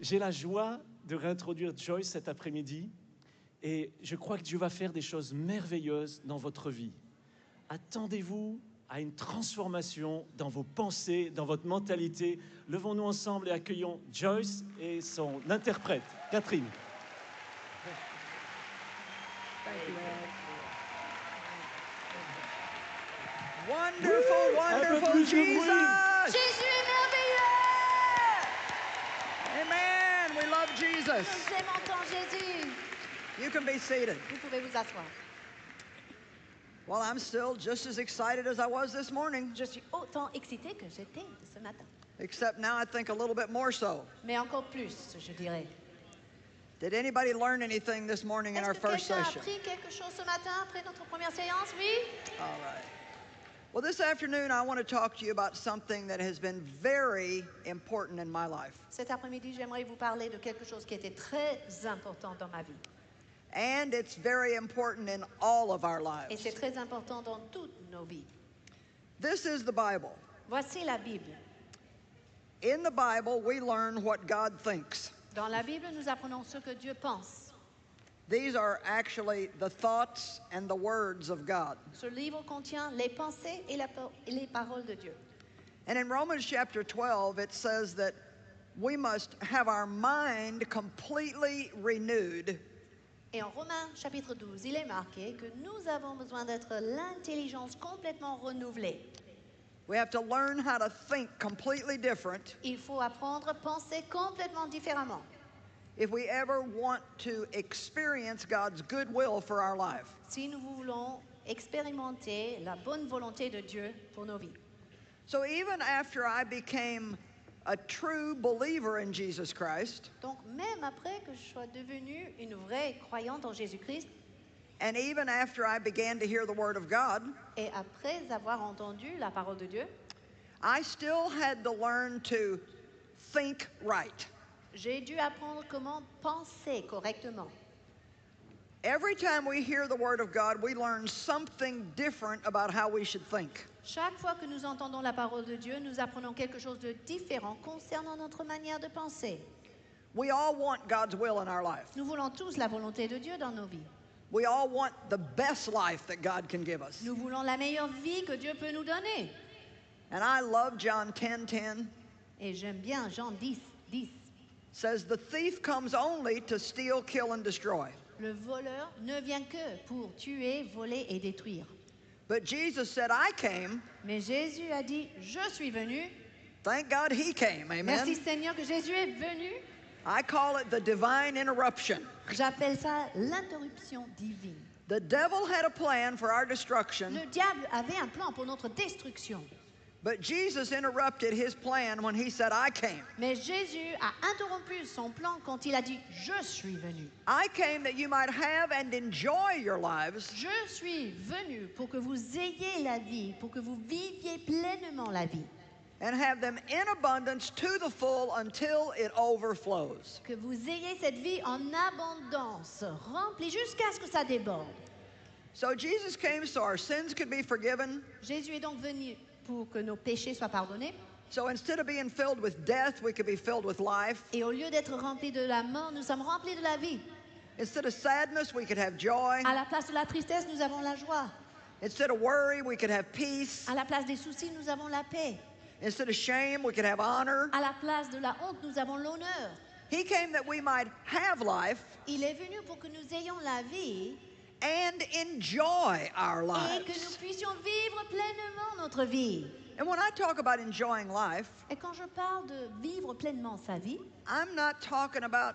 J'ai la joie de réintroduire Joyce cet après-midi et je crois que Dieu va faire des choses merveilleuses dans votre vie. Attendez-vous à une transformation dans vos pensées, dans votre mentalité. Levons-nous ensemble et accueillons Joyce et son interprète, Catherine. Wonderful, wonderful Jesus! Jésus est merveilleux! Amen. We love Jesus. Nous aimons tant Jésus. You can be seated. Vous pouvez vous asseoir. Well, I'm still just as excited as I was this morning, Je suis autant excitée que j'étais ce matin. except now I think a little bit more so. Mais encore plus, je dirais. Did anybody learn anything this morning in Est-ce our que first quelqu'un a session? appris quelque chose ce matin après notre première séance? Oui? All right. Well, this afternoon I want to talk to you about something that has been very important in my life. Cet après-midi, j'aimerais vous parler de quelque chose qui était très important dans ma vie. And it's very important in all of our Et lives. c'est très important dans toutes nos vies. This is the Bible. Voici la Bible. In the Bible, we learn what God thinks. Dans la Bible, nous apprenons ce que Dieu pense. These are actually the thoughts and the words of God. Ce livre contient les pensées et les paroles de Dieu. And in Romans chapter 12, it says that we must have our mind completely renewed Et en Romains chapitre 12, il est marqué que nous avons besoin d'être l'intelligence complètement renouvelée. We have to learn how to think completely different Il faut apprendre à penser complètement différemment if we ever want to experience God's goodwill for our life. si nous voulons expérimenter la bonne volonté de Dieu pour nos vies. So even after I became a true believer in Jesus Christ, Donc même après que je sois devenue une vraie croyante en Jésus-Christ and even after I began to hear the Word of God, et après avoir entendu la parole de Dieu, I still had to learn to think right. j'ai dû apprendre comment penser correctement. Every time we hear the Word of God, we learn something different about how we should think. Chaque fois que nous entendons la parole de Dieu, nous apprenons quelque chose de différent concernant notre manière de penser. We all want God's will in our life. Nous voulons tous la volonté de Dieu dans nos vies. We all want the best life that God can give us. Nous voulons la meilleure vie que Dieu peut nous donner. And I love John 10:10. Et j'aime bien Jean 10, 10. Says the thief comes only to steal, kill and destroy. Le voleur ne vient que pour tuer, voler et détruire. But Jesus said, I came. Mais Jésus a dit, je suis venu. Thank God he came. Merci Amen. Seigneur que Jésus est venu. I call it the divine interruption. J'appelle ça l'interruption divine. The devil had a plan for our destruction, Le diable avait un plan pour notre destruction. but Jesus interrupted his plan when he said, I came. Mais Jésus a interrompu son plan quand il a dit, je suis venu. I came that you might have and enjoy your lives Je suis venu pour que vous ayez la vie, pour que vous viviez pleinement la vie. and have them in abundance to the full until it overflows. Que vous ayez cette vie en abondance, remplie jusqu'à ce que ça déborde. So Jesus came so our sins could be forgiven. Jésus est donc venu pour que nos péchés soient pardonnés. So instead of being filled with death, we could be filled with life. Et au lieu d'être remplis de la mort, nous sommes remplis de la vie. Instead of sadness, we could have joy. À la place de la tristesse, nous avons la joie. Instead of worry, we could have peace. À la place des soucis, nous avons la paix. Instead of shame, we could have honor. À la place de la honte, nous avons l'honneur. He came that we might have life Il est venu pour que nous ayons la vie and enjoy our et que nous lives. puissions vivre pleinement notre vie. And when I talk about enjoying life, Et quand je parle de vivre pleinement sa vie, I'm not talking about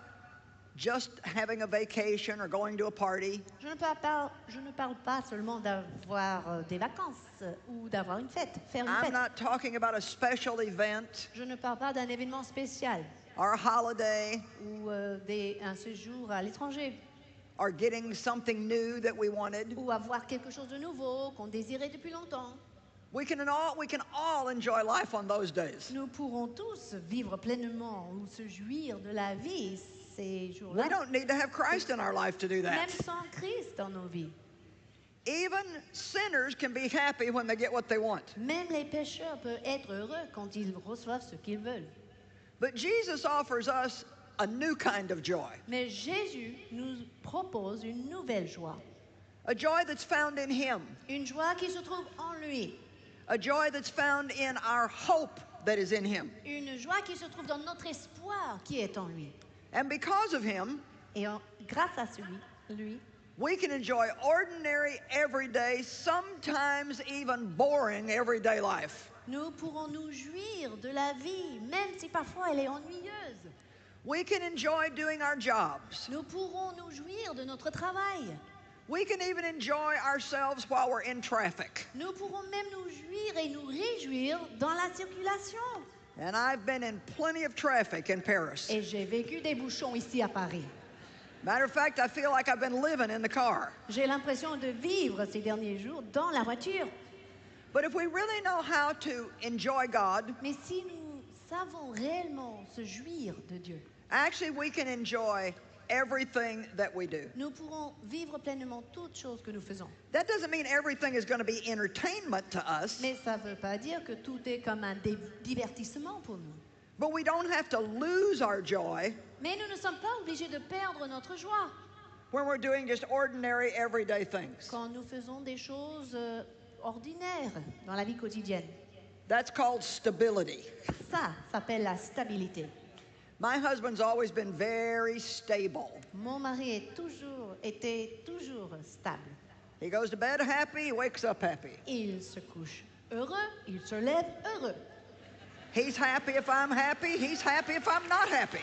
just having a vacation or going to a party. je ne parle pas seulement d'avoir des vacances ou d'avoir une fête, faire une I'm fête. not talking about a special event Je ne parle pas d'un événement spécial or a holiday ou un séjour à l'étranger or getting something new that we wanted. ou avoir quelque chose de nouveau qu'on désirait depuis longtemps. We can all enjoy life on those days. Nous pourrons tous vivre pleinement ou se jouir de la vie ces We jours-là, don't need to have Christ in our life to do même that. sans Christ dans nos vies. Even sinners can be happy when they get what they want. Même les pécheurs peuvent être heureux quand ils reçoivent ce qu'ils veulent. But Jesus offers us a new kind of joy. Mais Jésus nous propose une nouvelle joie. A joy that's found in Him. Une joie qui se trouve en lui. A joy that's found in our hope that is in Him. Une joie qui se trouve dans notre espoir qui est en lui. And because of Him, Et grâce à lui, we can enjoy ordinary, everyday, sometimes even boring everyday life. nous pourrons nous jouir de la vie, même si parfois elle est ennuyeuse. We can enjoy doing our jobs. Nous pourrons nous jouir de notre travail. We can even enjoy ourselves while we're in traffic. Nous pourrons même nous jouir et nous réjouir dans la circulation. And I've been in plenty of traffic in Paris. Et j'ai vécu des bouchons ici à Paris. Matter of fact, I feel like I've been living in the car. J'ai l'impression de vivre ces derniers jours dans la voiture. But if we really know how to enjoy God, Mais si nous savons réellement se jouir de Dieu, actually we can enjoy everything that we do. nous pourrons vivre pleinement toutes choses que nous faisons. That doesn't mean everything is going to be entertainment to us, Mais ça ne veut pas dire que tout est comme un divertissement pour nous. but we don't have to lose our joy Mais nous ne sommes pas obligés de perdre notre joie when we're doing just ordinary, everyday things. quand nous faisons des choses ordinaires dans la vie quotidienne. That's called stability. Ça s'appelle la stabilité. My husband's always been very stable. Mon mari était toujours stable. He goes to bed happy, he wakes up happy. Il se couche heureux, il se lève heureux. He's happy if I'm happy, he's happy if I'm not happy.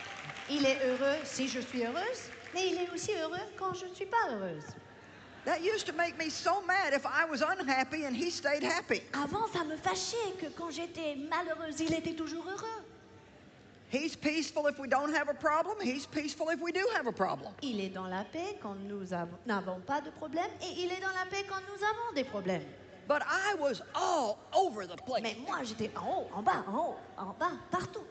Il est heureux si je suis heureuse, mais il est aussi heureux quand je ne suis pas heureuse. That used to make me so mad if I was unhappy and he stayed happy. Avant, ça me fâchait que quand j'étais malheureuse, il était toujours heureux. He's peaceful if we don't have a problem. He's peaceful if we do have a problem. Il est dans la paix quand nous n'avons pas de problème et il est dans la paix quand nous avons des problèmes. But I was all over the place. Mais moi, j'étais en haut, en bas, en haut, en bas, partout.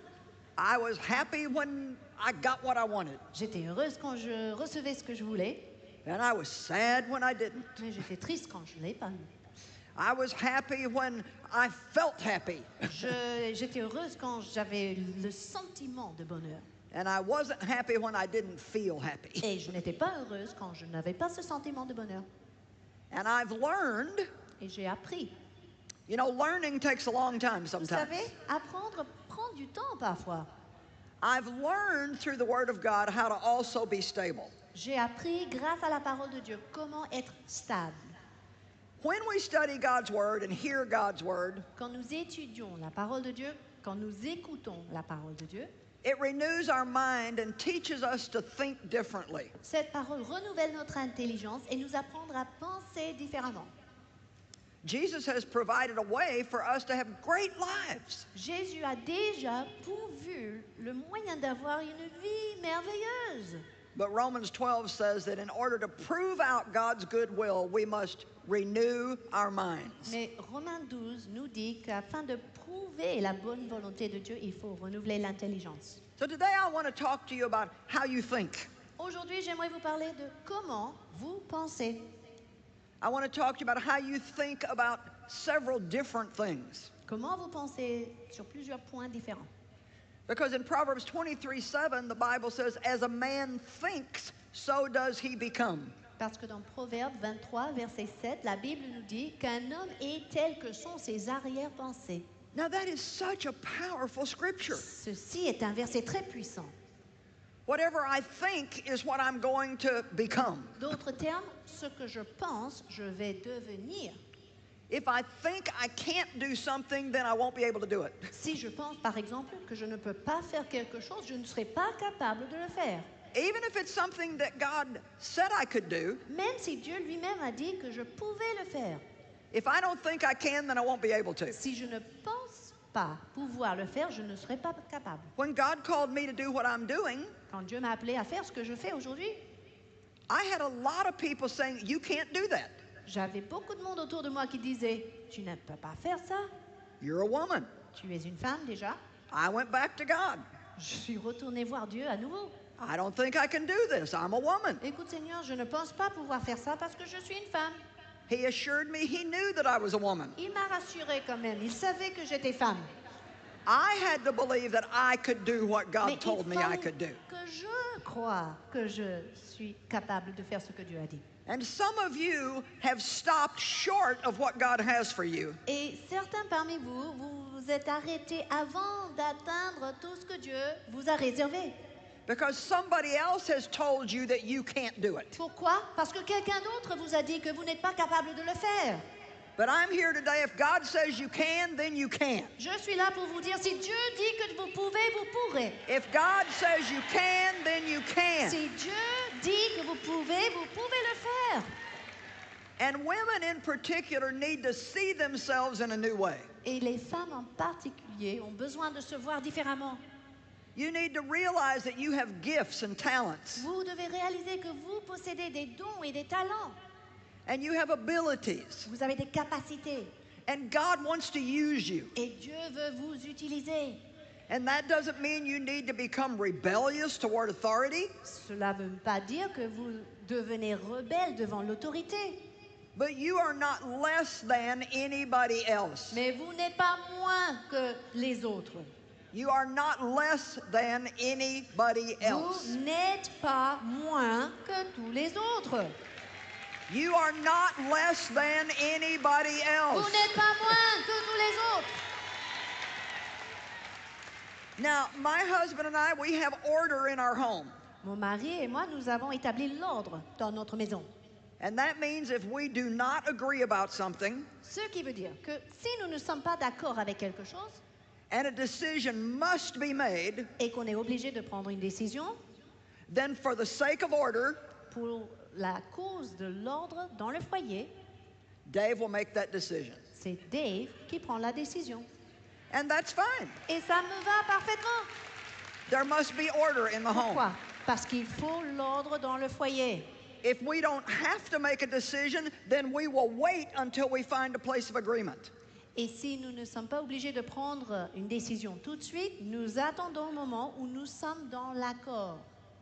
I was happy when I got what I wanted, J'étais heureuse quand je recevais ce que je voulais, and I was sad when I didn't. mais j'étais triste quand je ne l'ai pas eu. I was happy when I felt happy, J'étais heureuse quand j'avais le sentiment de bonheur. and I wasn't happy when I didn't feel happy. Et je n'étais pas heureuse quand je n'avais pas ce sentiment de bonheur. And I've learned, Et j'ai appris. you know, learning takes a long time Vous sometimes. savez, apprendre prend du temps parfois. I've learned through the Word of God how to also be stable. J'ai appris grâce à la parole de Dieu comment être stable. When we study God's Word and hear God's Word, Quand nous étudions la parole de Dieu, quand nous écoutons la parole de Dieu, it renews our mind and teaches us to think differently. cette parole renouvelle notre intelligence et nous apprendre à penser différemment. Jesus has provided a way for us to have great lives. Jésus a déjà pourvu le moyen d'avoir une vie merveilleuse. But Romans 12 says that in order to prove out God's good will, we must renew our minds. Mais Romains 12 nous dit qu'afin de prouver la bonne volonté de Dieu, il faut renouveler l'intelligence. So today I want to talk to you about how you think. Aujourd'hui, j'aimerais vous parler de comment vous pensez. I want to talk to you about how you think about several different things. Comment vous pensez sur plusieurs points différents. Because in Proverbs 23:7, the Bible says, as a man thinks, so does he become. Parce que dans Proverbe 23, verset 7, la Bible nous dit qu'un homme est tel que sont ses arrière-pensées. Now that is such a powerful scripture. Ceci est un verset très puissant. Whatever I think is what I'm going to become. D'autres termes, ce que je pense, je vais devenir. If I think I can't do something, then I won't be able to do it. Si je pense, par exemple, que je ne peux pas faire quelque chose, je ne serai pas capable de le faire. Even if it's something that God said I could do, Même si Dieu lui-même a dit que je pouvais le faire. if I don't think I can, then I won't be able to. Si je ne pense pas pouvoir le faire, je ne serai pas capable. When God called me to do what I'm doing, Quand Dieu m'a appelé à faire ce que je fais aujourd'hui, I had a lot of people saying, you can't do that. j'avais beaucoup de monde autour de moi qui disait « Tu ne peux pas faire ça, You're a woman. tu es une femme déjà. I went back to God. » Je suis retournée voir Dieu à nouveau. I don't think I can do this. I'm a woman. Écoute Seigneur, je ne pense pas pouvoir faire ça parce que je suis une femme. He assured me he knew that I was a woman. Il m'a rassurée quand même, il savait que j'étais femme. I had to believe that I could do what Mais God told me I could do. que je crois que je suis capable de faire ce que Dieu a dit. And some of you have stopped short of what God has for you. Et certains parmi vous, vous vous êtes arrêtés avant d'atteindre tout ce que Dieu vous a réservé. Because somebody else has told you that you can't do it. Pourquoi? Parce que quelqu'un d'autre vous a dit que vous n'êtes pas capable de le faire. But I'm here today. If God says you can, then you can. Je suis là pour vous dire, si Dieu dit que vous pouvez, vous pourrez. If God says you can, then you can. Si Dieu dit que vous pouvez le faire. And women in particular need to see themselves in a new way. Et les femmes en particulier ont besoin de se voir différemment. You need to realize that you have gifts and talents, Vous devez réaliser que vous possédez des dons et des talents. and you have abilities, Vous avez des capacités. and God wants to use you. Et Dieu veut vous utiliser. And that doesn't mean you need to become rebellious toward authority, Cela ne veut pas dire que vous devenez rebelle devant l'autorité. but you are not less than anybody else. Mais vous n'êtes pas moins que les autres. You are not less than anybody else. Vous n'êtes pas moins que tous les autres. You are not less than anybody Vous else. n'êtes pas moins que tous les autres. Now, my husband and I, we have order in our home. Mon mari et moi, nous avons établi l'ordre dans notre maison. And that means if we do not agree about something, Ce qui veut dire que si nous ne sommes pas d'accord avec quelque chose and a decision must be made, et qu'on est obligé de prendre une décision, then for the sake of order, pour la cause de l'ordre dans le foyer, Dave will make that decision. c'est Dave qui prend la décision. And that's fine. Et ça me va parfaitement. There must be order in the home. Pourquoi? Parce qu'il faut l'ordre dans le foyer. If we don't have to make a decision, then we will wait until we find a place of agreement. Et si nous ne sommes pas obligés de prendre une décision tout de suite, nous attendons le moment où nous sommes dans l'accord.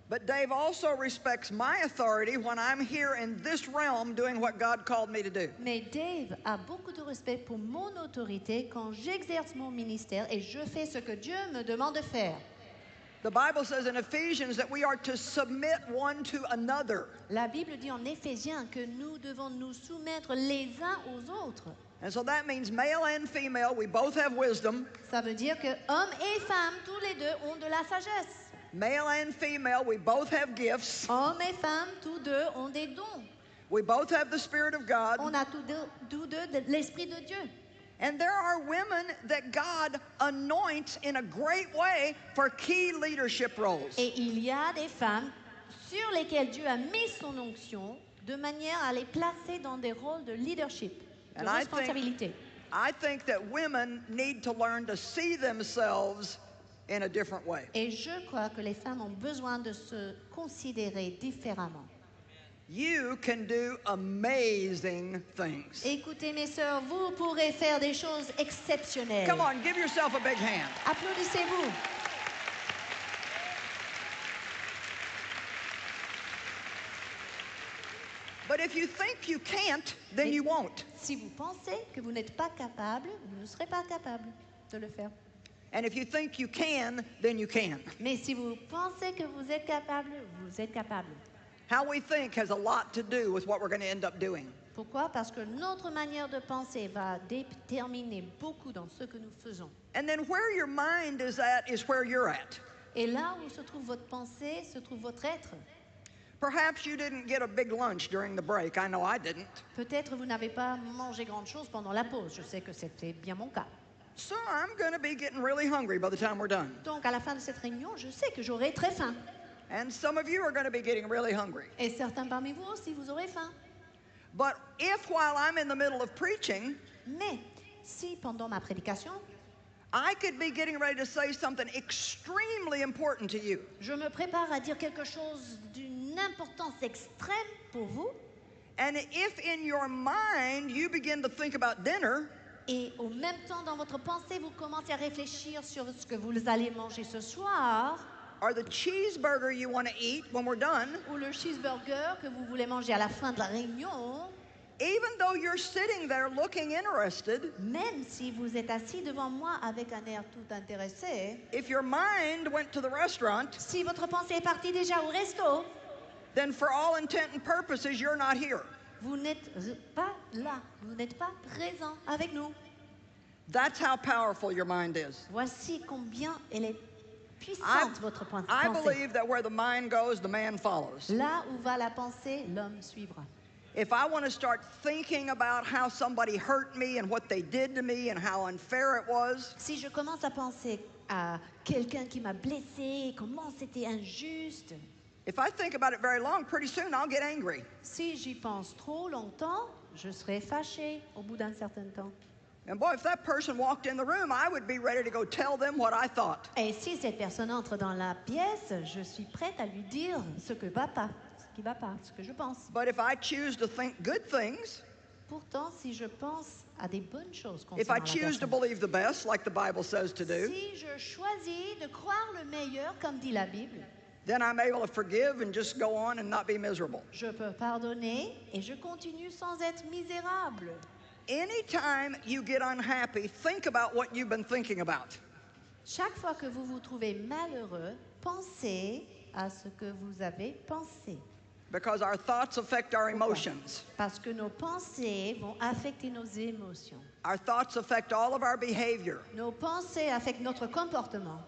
But Dave also respects my authority when I'm here in this realm doing what God called me to do. Mais Dave a beaucoup de respect pour mon autorité quand j'exerce mon ministère et je fais ce que Dieu me demande de faire. The Bible says in Ephesians that we are to submit one to another. La Bible dit en Éphésiens que nous devons nous soumettre les uns aux autres. And so that means male and female, we both have wisdom. Ça veut dire que hommes et femmes, tous les deux, ont de la sagesse. Male and female, we both have gifts. Hommes et femmes, tous deux, ont des dons. We both have the Spirit of God. On a tous deux de l'Esprit de Dieu. And there are women that God anoints in a great way for key leadership roles. Et il y a des femmes sur lesquelles Dieu a mis son onction de manière à les placer dans des rôles de leadership, de And I responsabilité. think that women need to learn to see themselves in a different way. Et je crois que les femmes ont besoin de se considérer différemment. You can do amazing things. Écoutez mes sœurs, vous pourrez faire des choses exceptionnelles. Come on, give yourself a big hand. Applaudissez-vous. But if you think you can't, then you won't. Si vous pensez que vous n'êtes pas capable, vous ne serez pas capable de le faire. And if you think you can, then you can. Mais si vous pensez que vous êtes capable, vous êtes capable. How we think has a lot to do with what we're going to end up doing. Pourquoi? Parce que notre manière de penser va déterminer beaucoup dans ce que nous faisons. And then where your mind is at is where you're at. Et là où se trouve votre pensée, se trouve votre être. Perhaps you didn't get a big lunch during the break. I know I didn't. Peut-être vous n'avez pas mangé grande chose pendant la pause. Je sais que c'était bien mon cas. So I'm going to be getting really hungry by the time we're done. Donc à la fin de cette réunion, je sais que j'aurai très faim. And some of you are going to be getting really hungry. Et certains parmi vous aussi, vous aurez faim. But if while I'm in the middle of preaching, Mais si pendant ma prédication, I could be getting ready to say something extremely important to you, je me prépare à dire quelque chose d'une importance extrême pour vous, and if in your mind you begin to think about dinner, et au même temps dans votre pensée, vous commencez à réfléchir sur ce que vous allez manger ce soir, or the cheeseburger you want to eat when we're done, ou le cheeseburger que vous voulez manger à la fin de la réunion, even though you're sitting there looking interested, Même si vous êtes assis devant moi avec un air tout intéressé, if your mind went to the restaurant, si votre pensée est partie déjà au resto, then for all intent and purposes, you're not here. vous n'êtes pas là, vous n'êtes pas présent avec nous. That's how powerful your mind is. Voici combien elle est puissante, votre I pensée. believe that where the mind goes, the man follows. Là où va la pensée, l'homme suivra. If I want to start thinking about how somebody hurt me and what they did to me and how unfair it was, Si je commence à penser à quelqu'un qui m'a blessé, comment c'était injuste, if I think about it very long, pretty soon I'll get angry. si j'y pense trop longtemps, je serai fâchée au bout d'un certain temps. And boy, if that person walked in the room, I would be ready to go tell them what I thought. Et si cette personne entre dans la pièce, je suis prête à lui dire ce que va pas, ce qui va pas, ce que je pense. But if I choose to think good things, Pourtant, si je pense à des bonnes choses if I concernant la choose to personne, believe the best, like the Bible says to do, si je choisis de croire le meilleur, comme dit la Bible, then I'm able to forgive and just go on and not be miserable. je peux pardonner et je continue sans être misérable. Anytime you get unhappy, think about what you've been thinking about. Chaque fois que vous vous trouvez malheureux, pensez à ce que vous avez pensé. Because our thoughts affect our emotions. Parce que nos pensées vont affecter nos émotions. Our thoughts affect all of our behavior. Nos pensées affectent notre comportement.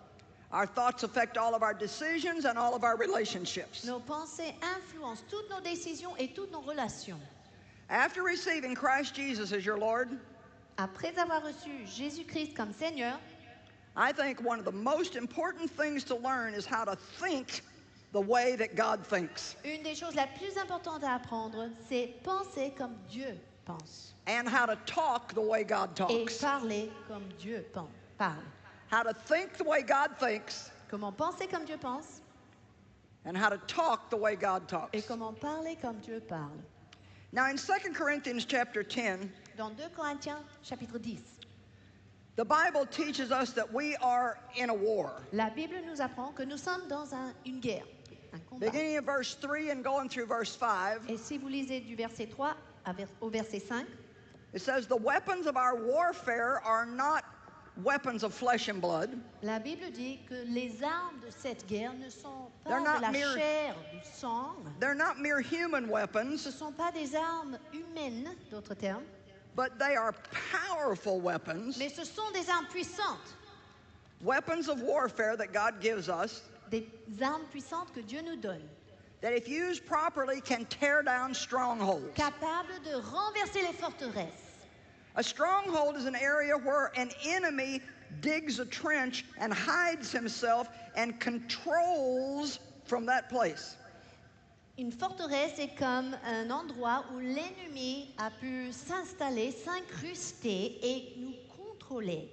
Our thoughts affect all of our decisions and all of our relationships. Nos pensées influencent toutes nos décisions et toutes nos relations. After receiving Christ Jesus as your Lord, Après avoir reçu Jésus-Christ comme Seigneur, I think one of the most important things to learn is how to think the way that God thinks une des choses les plus importantes à apprendre, c'est penser comme Dieu pense and how to talk the way God et talks. parler comme Dieu parle. How to think the way God thinks Comment penser comme Dieu pense and how to talk the way God talks. et comment parler comme Dieu parle. Now in 2 Corinthians chapter 10, Dans 2 Corinthiens chapitre 10, the Bible teaches us that we are in a war. la Bible nous apprend que nous sommes dans une guerre, un combat. Beginning of verse 3 and going through verse 5, Et si vous lisez du verset 3 au verset 5, it says, the weapons of our warfare are not weapons of flesh and blood. la Bible dit que les armes de cette guerre ne sont pas They're not de la mere- chair, du sang. They're not mere human Ce ne weapons, sont pas des armes humaines, d'autres termes, but they are powerful weapons, mais ce sont des armes puissantes. weapons of warfare that God gives us, Des armes puissantes que Dieu nous donne, that if used properly can tear down strongholds. capables de renverser les forteresses. A stronghold is an area where an enemy digs a trench and hides himself and controls from that place. Une forteresse est comme un endroit où l'ennemi a pu s'installer, s'incruster et nous contrôler.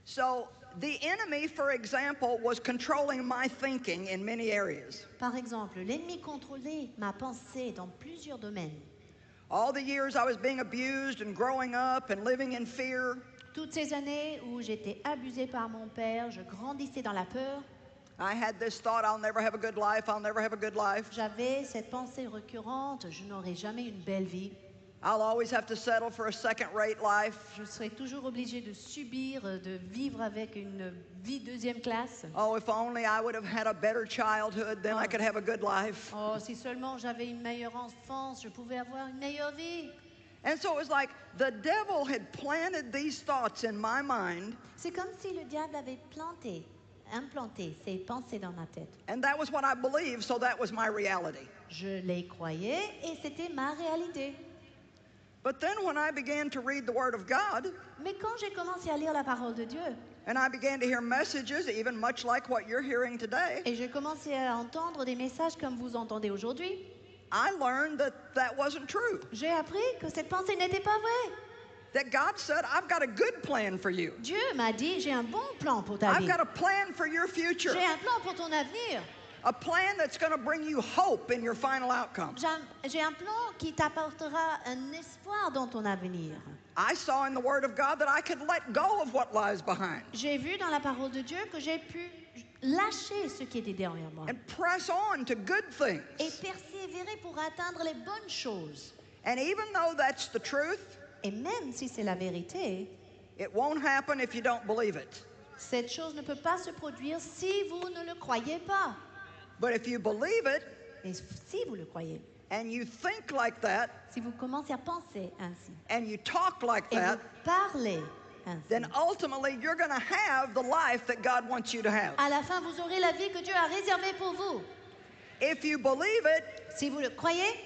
So the enemy, for example, was controlling my thinking in many areas. Par exemple, l'ennemi contrôlait ma pensée dans plusieurs domaines. All the years I was being abused and growing up and living in fear, Toutes ces années où j'étais abusée par mon père, je grandissais dans la peur, I had this thought, I'll never have a good life, I'll never have a good life. j'avais cette pensée récurrente, je n'aurai jamais une belle vie. I'll always have to settle for a second-rate life. Je serai toujours obligée de subir, de vivre avec une vie deuxième classe. Oh, if only I would have had a better childhood, then I could have a good life. Oh, si seulement j'avais une meilleure enfance, je pouvais avoir une meilleure vie. And so it was like the devil had planted these thoughts in my mind, C'est comme si le diable avait implanté ces pensées dans ma tête. and that was what I believed, so that was my reality. Je les croyais et c'était ma réalité. But then when I began to read the Word of God, Mais quand j'ai commencé à lire la parole de Dieu and I began to hear messages, even much like what you're hearing today, et j'ai commencé à entendre des messages comme vous entendez aujourd'hui, I learned that that wasn't true. j'ai appris que cette pensée n'était pas vraie. That God said, I've got a good plan for you. Dieu m'a dit, j'ai un bon plan pour ta I've vie. got a plan for your future. J'ai un plan pour ton avenir. A plan that's going to bring you hope in your final outcome. J'ai un plan qui t'apportera un espoir dans ton avenir. I saw in the Word of God that I could let go of what lies behind J'ai vu dans la parole de Dieu que j'ai pu lâcher ce qui était derrière moi and press on to good et things. persévérer pour atteindre les bonnes choses. And even though that's the truth, Et même si c'est la vérité, it won't happen if you don't believe it. cette chose ne peut pas se produire si vous ne le croyez pas. But if you believe it Et si vous le croyez, and you think like that si vous commencez à penser ainsi, and you talk like et that, vous parlez ainsi, then ultimately you're going to have the life that God wants you to have. à la fin, vous aurez la vie que Dieu a réservée pour vous. If you believe it Si vous le croyez,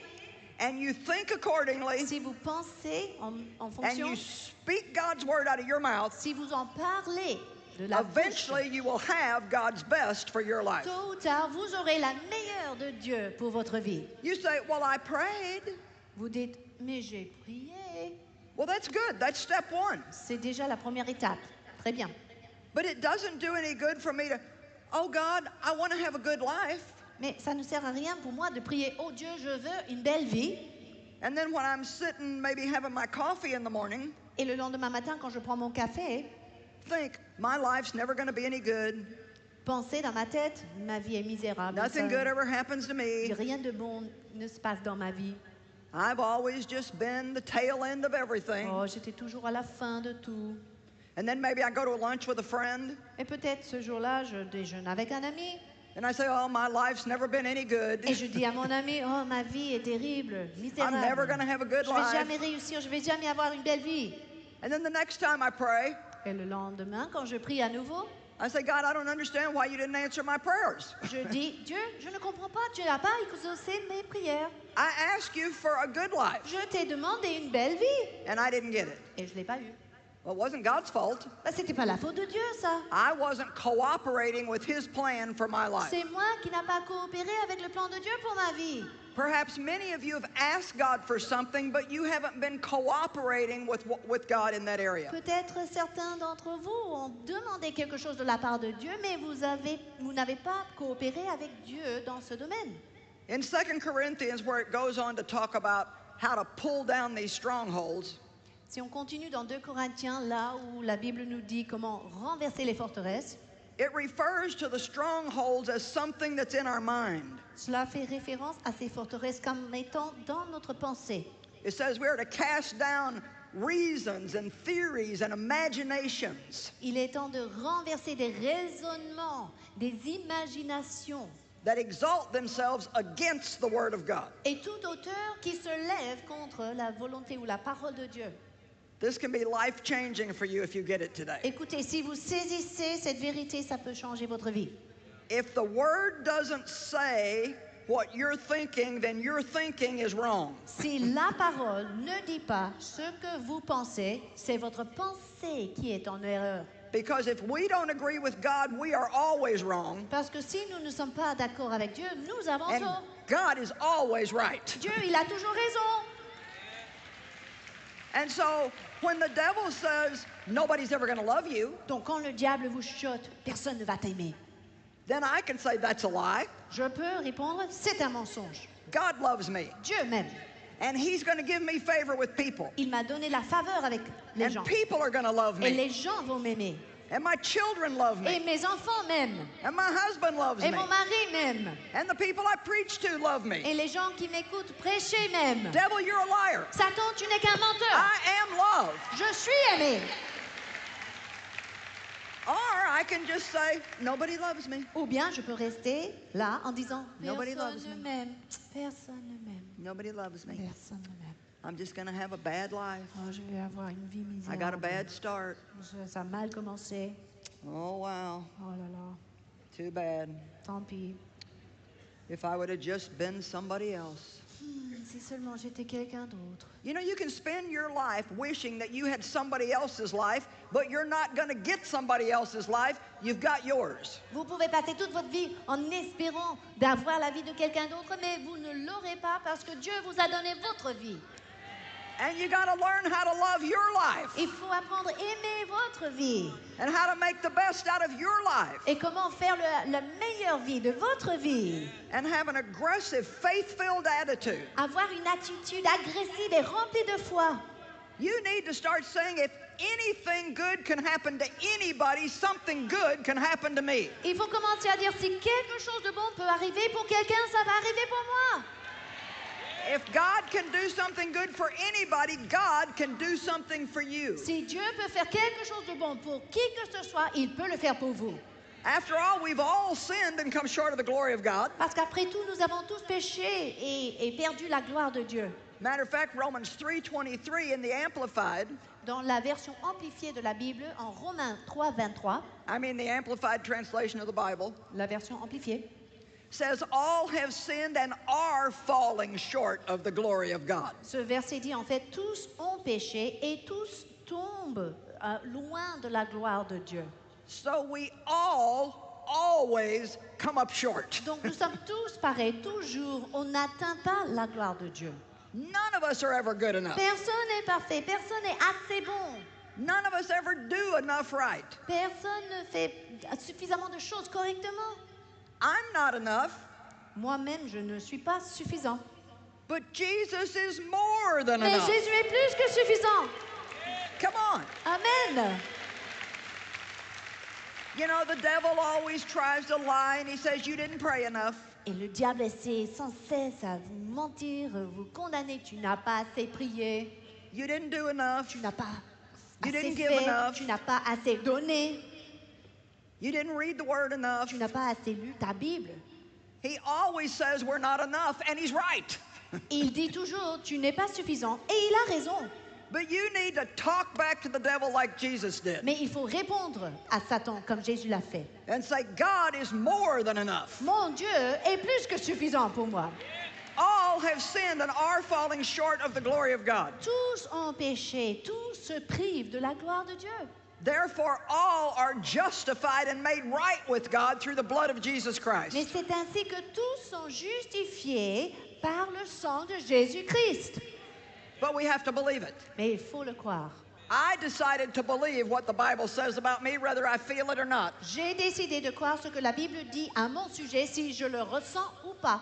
and you think accordingly si vous pensez en and fonction, you speak God's word out of your mouth, si vous en parlez de la bouche, eventually you will have God's best for your life. tôt ou tard, vous aurez la meilleure de Dieu pour votre vie. You say, well, I prayed. Vous dites, mais j'ai prié. Well, that's good. That's step one. C'est déjà la première étape. Très bien. But it doesn't do any good for me to, oh, God, I want to have a good life. Mais ça ne sert à rien pour moi de prier, oh Dieu, je veux une belle vie. And then when I'm sitting, maybe having my coffee in the morning, Et le lendemain matin, quand je prends mon café, think, my life's never going to be any good. penser dans ma tête, ma vie est misérable. Nothing good ever happens to me. Rien de bon ne se passe dans ma vie. I've always just been the tail end of everything. Oh, j'étais toujours à la fin de tout. And then maybe I go to a lunch with a friend, Et peut-être ce jour-là, je déjeune avec un ami. and I say, oh, my life's never been any good. Et je dis à mon ami, oh, ma vie est terrible, I'm never misérable. going to have a good Je vais life. jamais réussir, je vais jamais avoir une belle vie. And then the next time I pray, Et le lendemain, quand je prie à nouveau, I say, God, I don't understand why you didn't answer my prayers. je dis, Dieu, je ne comprends pas, tu n'as pas exaucé mes prières. I asked you for a good life, Je t'ai demandé une belle vie and I didn't get it. et je ne l'ai pas eu. Well, it wasn't God's fault. Ben, c'était pas la faute de Dieu, ça. I wasn't cooperating with His plan for my life. C'est moi qui n'ai pas coopéré avec le plan de Dieu pour ma vie. Perhaps many of you have asked God for something, but you haven't been cooperating with God in that area. Peut-être certains d'entre vous ont demandé quelque chose de la part de Dieu, mais vous n'avez pas coopéré avec Dieu dans ce domaine. In 2 Corinthians, where it goes on to talk about how to pull down these strongholds, Si on continue dans 2 Corinthiens, là où la Bible nous dit comment renverser les forteresses, it refers to the strongholds as something that's in our mind. cela fait référence à ces forteresses comme étant dans notre pensée. It says we are to cast down reasons and theories and imaginations Il est temps de renverser des raisonnements, des imaginations that exalt themselves against the Word of God. et toute hauteur qui se lève contre la volonté ou la parole de Dieu. This can be life-changing for you if you get it today. Écoutez, si vous saisissez cette vérité, ça peut changer votre vie. If the Word doesn't say what you're thinking, then your thinking is wrong. Si la parole ne dit pas ce que vous pensez, c'est votre pensée qui est en erreur. Because if we don't agree with God, we are always wrong, Parce que si nous ne sommes pas d'accord avec Dieu, nous avons and tort. God is always right. Dieu, il a toujours raison. And so when the devil says nobody's ever going to love you, Donc quand le diable vous chuchote, personne ne va t'aimer. then I can say that's a lie. Je peux répondre, c'est un mensonge. God loves me, Dieu m'aime. and He's going to give me favor with people, Il m'a donné la faveur avec les and gens. people are going to love Et me, les gens vont m'aimer. and my children love Et me, mes enfants m'aiment. and my husband loves Et me, mon mari m'aime. and the people I preach to love me. Et les gens qui m'écoutent prêcher m'aiment. Devil, you're a liar. Satan, tu n'es qu'un menteur. I am love. Je suis aimé. Or I can just say nobody loves me. Ou bien je peux rester là en disant Nobody loves personne ne me. m'aime. Personne ne m'aime. Nobody loves me. Personne ne m'aime. I'm just going to have a bad life. Oh, je vais avoir une vie I got a misérable. bad start. Ça a mal commencé. Oh, wow. Oh là là. Too bad. Tant pis. If I would have just been somebody else. Si seulement j'étais quelqu'un d'autre. You know, you can spend your life wishing that you had somebody else's life, but you're not going to get somebody else's life. You've got yours. Vous pouvez passer toute votre vie en espérant d'avoir la vie de quelqu'un d'autre, mais vous ne l'aurez pas parce que Dieu vous a donné votre vie. And you got to learn how to love your life Il faut apprendre à aimer votre vie and how to make the best out of your life et comment faire la meilleure vie de votre vie. and have an aggressive, faith-filled attitude. Avoir une attitude agressive et remplie de foi. You need to start saying, if anything good can happen to anybody, something good can happen to me. Il faut commencer à dire si quelque chose de bon peut arriver pour quelqu'un, ça va arriver pour moi. If God can do something good for anybody, God can do something for you. Si Dieu peut faire quelque chose de bon pour qui que ce soit, il peut le faire pour vous. After all, we've all sinned and come short of the glory of God. Parce qu'après tout, nous avons tous péché et perdu la gloire de Dieu. Matter of fact, Romans 3:23 in the Amplified, Dans la version amplifiée de la Bible, en Romains 3, 23, I mean the Amplified translation of the Bible, la version amplifiée, says all have sinned and are falling short of the glory of God. ce verset dit en fait, tous ont péché et tous tombent loin de la gloire de Dieu. So we all always come up short. Donc nous sommes tous pareils, toujours, on n'atteint pas la gloire de Dieu. None of us are ever good enough. Personne n'est parfait, personne n'est assez bon. None of us ever do enough right. Personne ne fait suffisamment de choses correctement. I'm not enough, Moi-même, je ne suis pas suffisant. but Jesus is more than Mais enough. Jésus est plus que suffisant. Come on. Amen. You know, the devil always tries to lie and he says, you didn't pray enough. Et le diable essaie sans cesse à vous mentir, vous condamner. Tu n'as pas assez prié, You didn't do enough. tu n'as pas You assez didn't give fait, enough. tu n'as pas assez donné, You didn't read the word enough. tu n'as pas assez lu ta Bible. He always says we're not enough, and he's right. Il dit toujours, tu n'es pas suffisant. Et il a raison. But you need to talk back to the devil like Jesus did Mais il faut répondre à Satan comme Jésus l'a fait. and say, God is more than enough. Mon Dieu est plus que suffisant pour moi. All have sinned and are falling short of the glory of God. Tous ont péché, tous se privent de la gloire de Dieu. Therefore, all are justified and made right with God through the blood of Jesus Christ. Mais c'est ainsi que tous sont justifiés par le sang de Jésus-Christ. But we have to believe it. Mais il faut le croire. I decided to believe what the Bible says about me, whether I feel it or not. J'ai décidé de croire ce que la Bible dit à mon sujet, si je le ressens ou pas.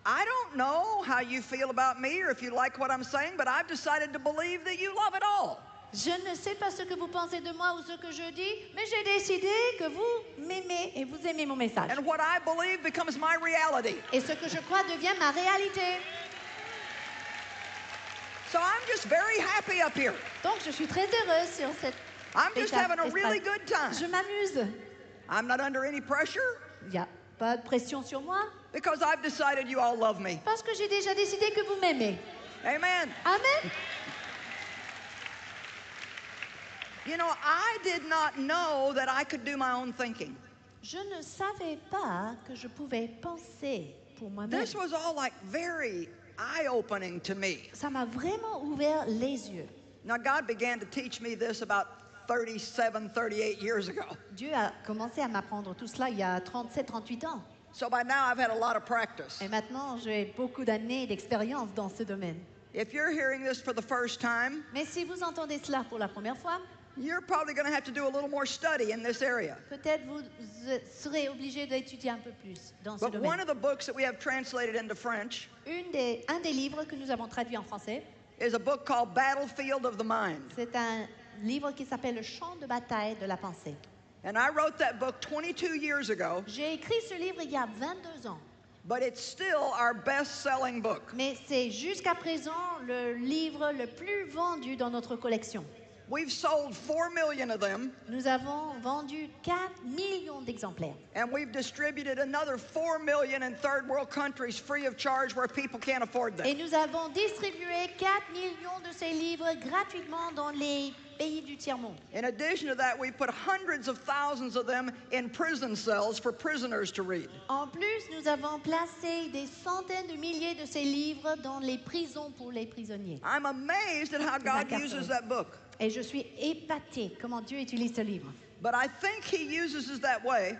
I don't know how you feel about me or if you like what I'm saying, but I've decided to believe that you love it all. Je ne sais pas ce que vous pensez de moi ou ce que je dis, mais j'ai décidé que vous m'aimez et vous aimez mon message. And what I believe becomes my reality. Et ce que je crois devient ma réalité. So I'm just very happy up here. Donc je suis très heureuse sur cette I'm just having a espace. really good time. Je m'amuse. I'm not under any pressure Il n'y a pas de pression sur moi because I've decided you all love me. parce que j'ai déjà décidé que vous m'aimez. Amen. Amen. You know, I did not know that I could do my own thinking. Je ne savais pas que je pouvais penser pour moi-même. This was all like very eye-opening to me. Ça m'a vraiment ouvert les yeux. Now, God began to teach me this about 37, 38 years ago. Dieu a commencé à m'apprendre tout cela il y a 37, 38 ans. So by now I've had a lot of practice. Et maintenant, j'ai beaucoup d'années d'expérience dans ce domaine. If you're hearing this for the first time, Mais si vous entendez cela pour la première fois, you're probably going to have to do a little more study in this area. peut-être vous serez obligé d'étudier un peu plus dans ce But one domaine. of the books that we have translated into French Un des livres que nous avons traduit en français, is a book called Battlefield of the Mind. c'est un livre qui s'appelle Le champ de bataille de la pensée. And I wrote that book 22 years ago, J'ai écrit ce livre il y a 22 ans, but it's still our best-selling book. mais c'est jusqu'à présent le livre le plus vendu dans notre collection. We've sold 4 million of them, Nous avons vendu 4 millions d'exemplaires. and we've distributed another 4 million in third world countries free of charge where people can't afford Et them. nous avons distribué 4 millions de ces livres gratuitement dans les pays du tiers-monde. In addition to that, we put hundreds of thousands of them in prison cells for prisoners to read. En plus, nous avons placé des centaines de milliers de ces livres dans les prisons pour les prisonniers. I'm amazed at how God uses that book. Et je suis épatée comment Dieu utilise ce livre. But I think He uses us that way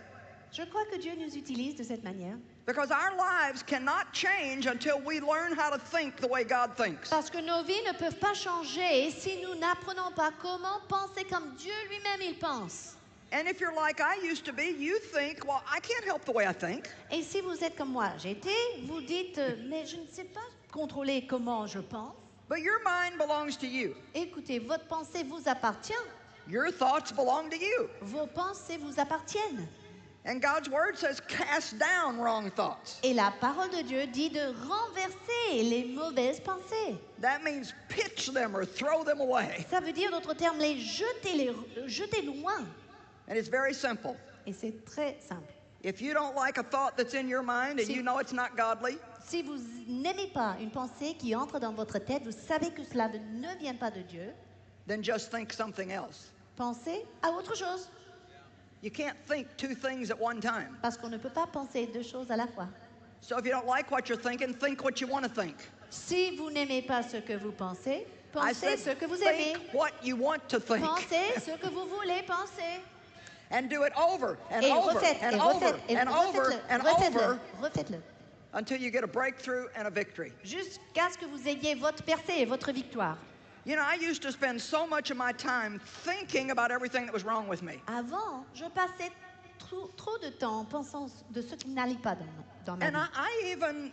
Je crois que Dieu nous utilise de cette manière because our lives cannot change until we learn how to think the way God thinks. parce que nos vies ne peuvent pas changer si nous n'apprenons pas comment penser comme Dieu lui-même il pense. And if you're like I used to be, you think, well, I can't help the way I think. Et si vous êtes comme moi, j'étais, vous dites, mais je ne sais pas contrôler comment je pense. But your mind belongs to you. Écoutez, votre pensée vous appartient. Your thoughts belong to you. Vos pensées vous appartiennent. And God's word says, cast down wrong thoughts. Et la parole de Dieu dit de renverser les mauvaises pensées. That means pitch them or throw them away. Ça veut dire, d'autres termes, les jeter loin. And it's very simple. Et c'est très simple. If you don't like a thought that's in your mind and Si- you know it's not godly, Si vous n'aimez pas une pensée qui entre dans votre tête, vous savez que cela ne vient pas de Dieu, then just think something else. pensez à autre chose. You can't think two things at one time. Parce qu'on ne peut pas penser deux choses à la fois. So if you don't like what you're thinking, think what you want to think. Si vous n'aimez pas ce que vous pensez, I pensez said, ce que vous aimez. think what you want to think. Pensez ce que vous voulez penser. And do it over and Et over refaites, and et over refaites, et and over refaites-le, and refaites-le, over refaites-le. until you get a breakthrough and a victory. Jusqu'à ce que vous ayez votre percée et votre victoire. You know, I used to spend so much of my time thinking about everything that was wrong with me. Avant, je passais trop de temps pensant de ce qui n'allait pas dans ma And vie. I even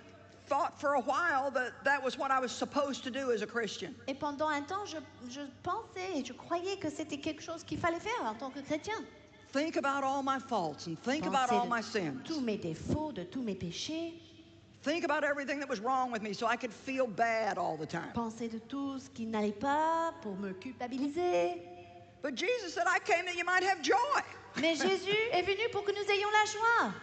thought for a while that that was what I was supposed to do as a Christian. Et pendant un temps, je pensais et je croyais que c'était quelque chose qu'il fallait faire en tant que chrétien. Think about all my faults and think about all my Penser de sins. tous mes défauts, de tous mes péchés. Think about everything that was wrong with me so I could feel bad all the time. Penser de tout ce qui n'allait pas pour me culpabiliser. But Jesus said, I came that you might have joy. Mais Jésus est venu pour que nous ayons la joie.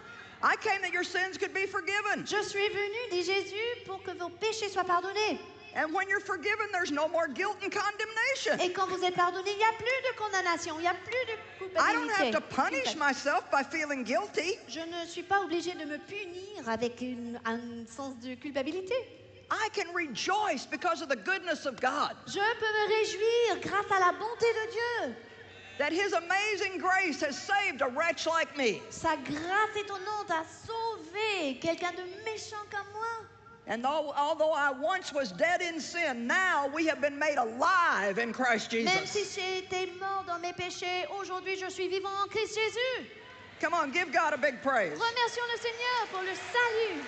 I came that your sins could be forgiven. Je suis venu, dit Jésus, pour que vos péchés soient pardonnés. And when you're forgiven, there's no more guilt and condemnation. Et quand vous êtes pardonné, il n'y a plus de condamnation, il n'y a plus de I don't have culpabilité. to punish myself by feeling guilty. Je ne suis pas obligée de me punir avec un sens de culpabilité. I can rejoice because of the goodness of God. Je peux me réjouir grâce à la bonté de Dieu. That His amazing grace has saved a wretch like me. Sa grâce étonnante a sauvé quelqu'un de méchant comme moi. And although I once was dead in sin, now we have been made alive in Christ Même si Jesus. j'ai été mort dans mes péchés, aujourd'hui je suis vivant en Christ Jésus. Come on, give God a big praise. Remercions le Seigneur pour le salut.